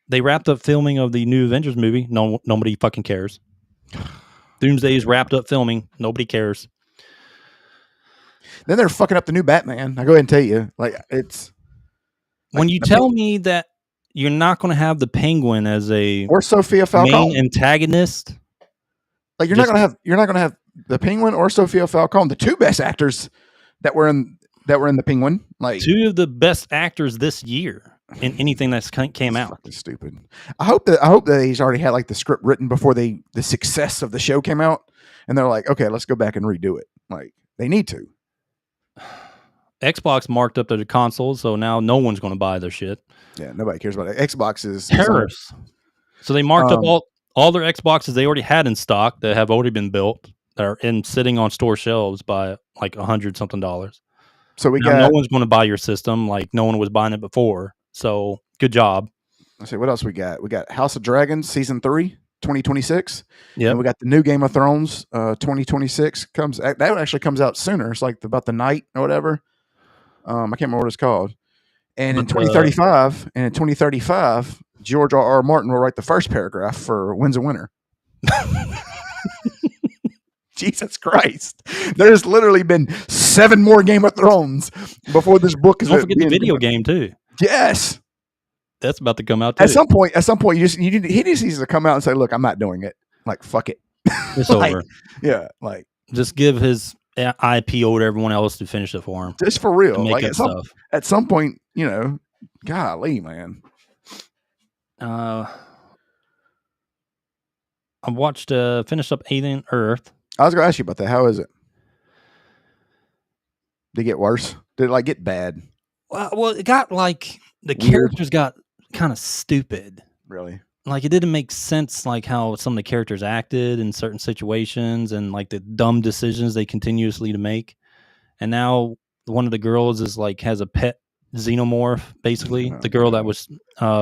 They wrapped up filming of the new Avengers movie. Nobody fucking cares. Doomsday is wrapped up filming. Nobody cares. Then they're fucking up the new Batman. I go ahead and tell you, it's when you tell me that you're not going to have the Penguin as or Sophia Falcone main antagonist. Like you're not going to have the Penguin or Sophia Falcone, the two best actors that were in the Penguin, like two of the best actors this year in anything that's came out. Fucking stupid. I hope that he's already had like the script written before the success of the show came out, and they're like, okay, let's go back and redo it. Like they need to. Xbox marked up their consoles, so now no one's going to buy their shit. Yeah, nobody cares about it. Xbox is terrorists. So they marked up all their Xboxes they already had in stock that have already been built that are sitting on store shelves by like $100-something. So no one's going to buy your system like no one was buying it before. So good job. Let's see what else we got. We got House of Dragons season 3, 2026. Yeah, and we got the new Game of Thrones 2026 that actually comes out sooner. It's like about the night or whatever. I can't remember what it's called. And in 2035, George R.R. Martin will write the first paragraph for Winds of Winter. Jesus Christ. There's literally been 7 more Game of Thrones before this book is Don't forget the being video game too. Yes. That's about to come out too. At some point, he just needs to come out and say, "Look, I'm not doing it." Like, fuck it. It's like, over. yeah, like Just give his IP over to everyone else to finish it for him. just for real. Make Like up stuff. at some point, golly, man. I watched finished up Alien Earth. I was gonna ask you about that. How is it? Did it get worse? Did it get bad? Well, it got the Weird. characters got kind of stupid. Really? It didn't make sense, how some of the characters acted in certain situations and the dumb decisions they continuously to make. And now one of the girls is has a pet xenomorph, basically. The girl that was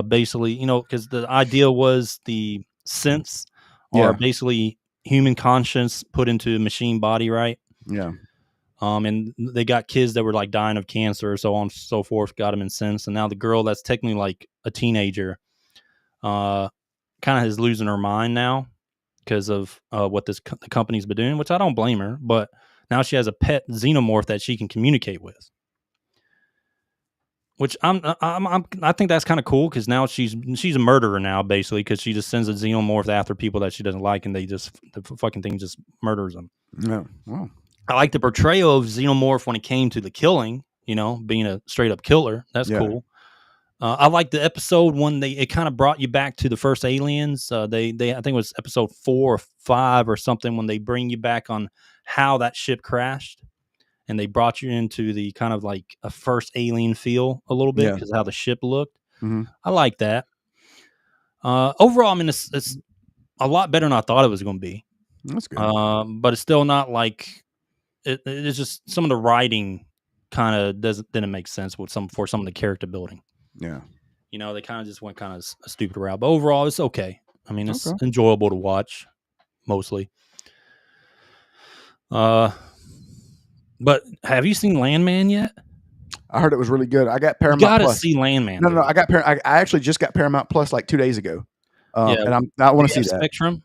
basically, because the idea was the synths are basically human conscience put into a machine body, right? Yeah. And they got kids that were dying of cancer, so on and so forth, got them in synths. And now the girl that's technically a teenager, kind of is losing her mind now because of what the company's been doing, which I don't blame her. But now she has a pet xenomorph that she can communicate with, which I think that's kind of cool because now she's a murderer now, basically, because she just sends a xenomorph after people that she doesn't like, and the fucking thing just murders them. No, wow. I like the portrayal of xenomorph when it came to the killing, being a straight up killer. That's cool. I like the episode when it kind of brought you back to the first Aliens. They I think it was episode 4 or 5 or something, when they bring you back on how that ship crashed, and they brought you into the kind of a first Alien feel a little bit because of how the ship looked. Mm-hmm. I like that. Overall, I mean, it's a lot better than I thought it was going to be. That's good. But it's still not it's just some of the writing kind of didn't make sense for some of the character building. Yeah. They kind of just went kind of a stupid route. But overall, it's okay. I mean, it's enjoyable to watch, mostly. But have you seen Landman yet? I heard it was really good. I got Paramount You gotta Plus. see Landman. No, I got I actually just got Paramount Plus 2 days ago. And I want to see that. Spectrum?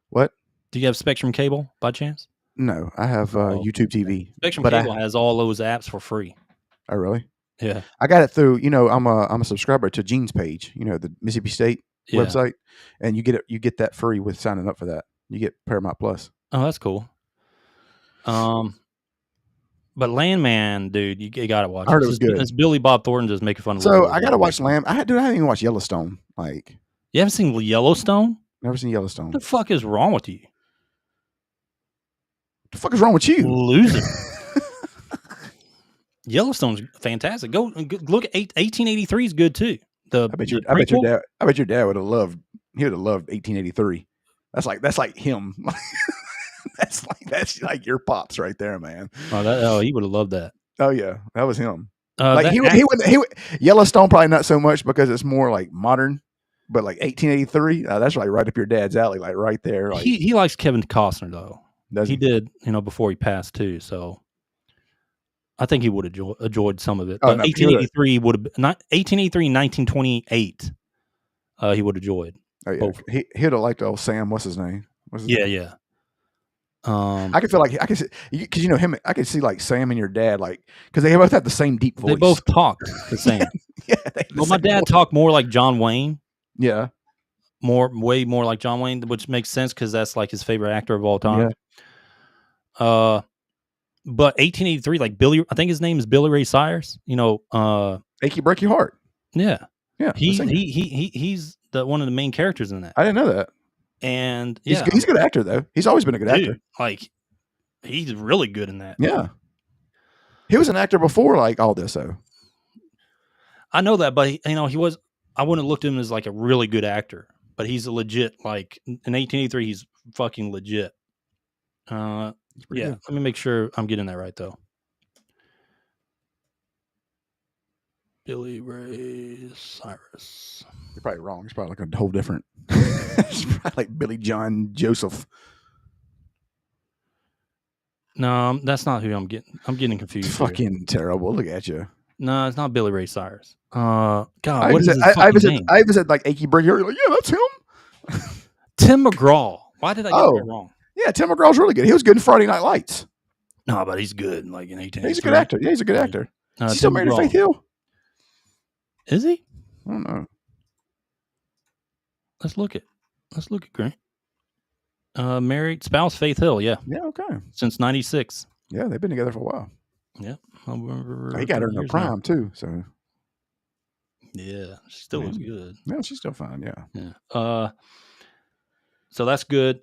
What? Do you have Spectrum cable by chance? No, I have YouTube TV. Spectrum cable has all those apps for free. Oh, really? Yeah. I got it through. I'm a subscriber to Gene's page. The Mississippi State website, and you get that free with signing up for that. You get Paramount Plus. Oh, that's cool. But Landman, dude, you gotta watch. I heard it was good. It's Billy Bob Thornton just making fun of. So I gotta watch Land. I haven't even watched Yellowstone. You haven't seen Yellowstone? Never seen Yellowstone. What the fuck is wrong with you? The fuck is wrong with you? Loser. Yellowstone's fantastic. Go look at 1883 is good too. I bet your dad would have loved. He would have loved 1883. That's like him. that's like your pops right there, man. Oh, he would have loved that. Oh yeah, that was him. Yellowstone probably not so much because it's more modern, but 1883, that's right up your dad's alley, right there. He likes Kevin Costner though. Does he? Did before he passed too, so I think he would have enjoyed some of it. Oh, but 1883 would have not 1883, 1928. He would have enjoyed. Oh yeah, he'd have liked old Sam. What's his name? Yeah. I could feel I could see because him. I could see Sam and your dad because they both have the same deep voice. They both talk the same. Yeah. Well, my dad talked more like John Wayne. Yeah. Way more like John Wayne, which makes sense because that's his favorite actor of all time. Yeah. But 1883, Billy, I think his name is Billy Ray Cyrus. Achy Breaky Heart. Yeah. Yeah. He's one of the main characters in that. I didn't know that. And he's a good actor though. He's always been a good actor. He's really good in that. Yeah. He was an actor before all this though. I know that, but he was. I wouldn't have looked at him as a really good actor, but he's a legit in 1883. He's fucking legit. Yeah. Good. Let me make sure I'm getting that right though. Billy Ray Cyrus. You're probably wrong. It's probably a whole different. It's probably Billy John Joseph. No, that's not who I'm getting. I'm getting confused. Fucking terrible. Look at you. No, it's not Billy Ray Cyrus. God, what is his name? I even said Achy Breaky Heart. Yeah, that's him. Tim McGraw. Why did I get that wrong? Yeah, Tim McGraw's really good. He was good in Friday Night Lights. No, but he's good. Like in He's a 1883. good actor. Yeah, he's a good actor. Is he still Tim married to McGraw. Faith Hill? Is he? I don't know. Let's look at Grant. Married spouse Faith Hill. Yeah, Yeah, okay. since '96. Yeah, they've been together for a while. Yeah, He got her in her prime too. So yeah, she still looks good. yeah, she's still fine. Yeah. Yeah. So that's good.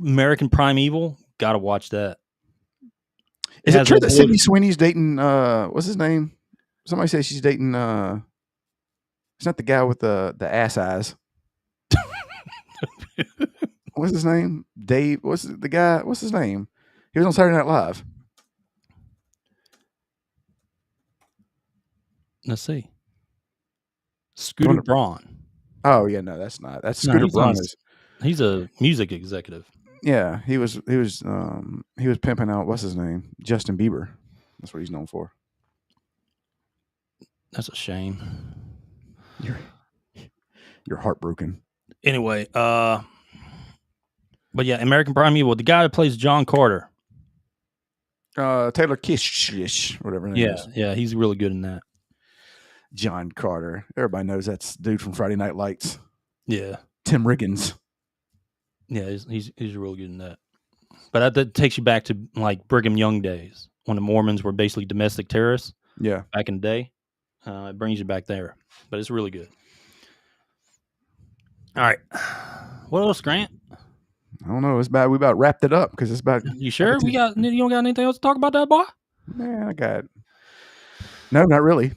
American Primeval. Got to watch that. Is it true that Sydney Sweeney's dating? What's his name? Somebody says she's dating. It's not the guy with the ass eyes. What's his name? Dave. What's the guy? What's his name? He was on Saturday Night Live. Let's see. Scooter Braun. Oh yeah, no, that's not. That's Scooter Braun. He's a music executive. Yeah, he was pimping out. What's his name? Justin Bieber. That's what he's known for. That's a shame. You're heartbroken. Anyway, but yeah, American Primeval. The guy that plays John Carter. Taylor Kitsch, whatever his name is. Yeah, he's really good in that. John Carter. Everybody knows that's dude from Friday Night Lights. Yeah. Tim Riggins. Yeah, he's really good in that. But that takes you back to like Brigham Young days when the Mormons were basically domestic terrorists. Yeah. Back in the day. It brings you back there. But it's really good. All right. What else, Grant? I don't know. It's about we about wrapped it up because it's about. You sure you don't got anything else to talk about that, boy? Man, I got. No, not really.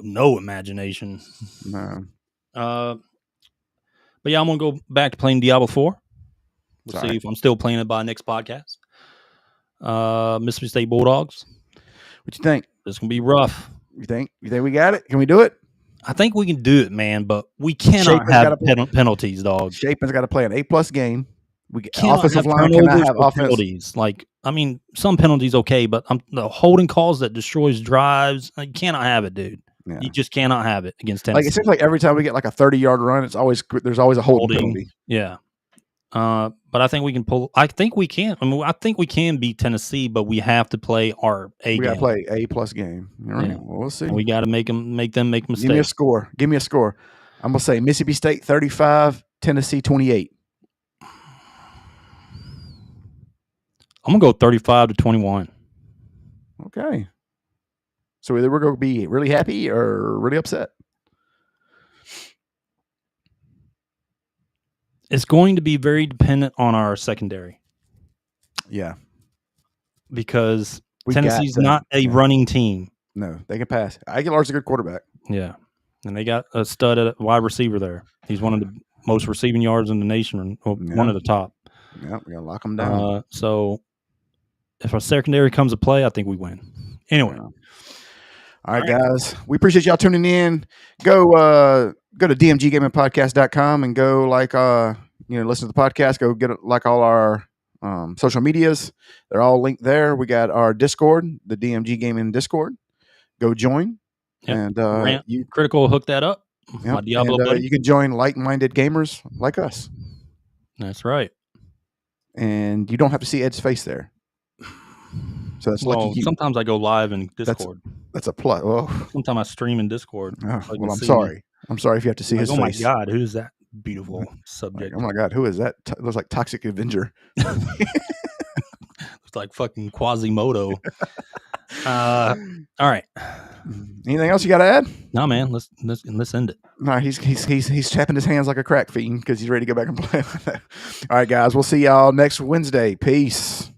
No imagination. No. But yeah, I'm gonna go back to playing Diablo 4. We'll see if I'm still playing it by next podcast. Mississippi State Bulldogs. What you think? It's gonna be rough. You think we got it? Can we do it? I think we can do it, man, but we cannot have penalties, dog. Chapin's got to play an A+ game. We offensive line cannot have penalties. Like, I mean, some penalties okay, but the holding calls that destroys drives, you cannot have it, dude. Yeah. You just cannot have it against Tennessee. Like it seems like every time we get like a 30-yard run, there's always a holding penalty. Yeah. But I think we can pull. I think we can. I mean, I think we can beat Tennessee, but we have to play our A game. We got to play A+ game. All right. Yeah. Well, we'll see. We got to make them make mistakes. Give me a score. I'm gonna say Mississippi State 35, Tennessee 28. I'm gonna go 35-21. Okay. So either we're gonna be really happy or really upset. It's going to be very dependent on our secondary. Yeah. Because Tennessee's not a running team. No, they can pass. Aguilar's a good quarterback. Yeah. And they got a stud at wide receiver there. He's one of the most receiving yards in the nation, one of the top. Yeah, we got to lock them down. So if our secondary comes to play, I think we win. Anyway. Yeah. All right, guys. We appreciate y'all tuning in. Go to dmggamingpodcast.com and go listen to the podcast. Go get all our social medias. They're all linked there. We got our Discord, the DMG Gaming Discord. Go join. Yep. And you Critical hook that up. Yep. My Diablo buddy. You can join like-minded gamers like us. That's right. And you don't have to see Ed's face there. So that's lucky you. Sometimes I go live in Discord. That's a plus. Oh. Sometimes I stream in Discord. Oh, well, I'm sorry. I'm sorry if you have to see his face. Oh my God, who's that beautiful subject? Oh my God, who is that? Looks like Toxic Avenger. Looks like fucking Quasimodo. All right. Anything else you got to add? No, man. Let's end it. No, he's tapping his hands like a crack fiend because he's ready to go back and play. All right, guys. We'll see y'all next Wednesday. Peace.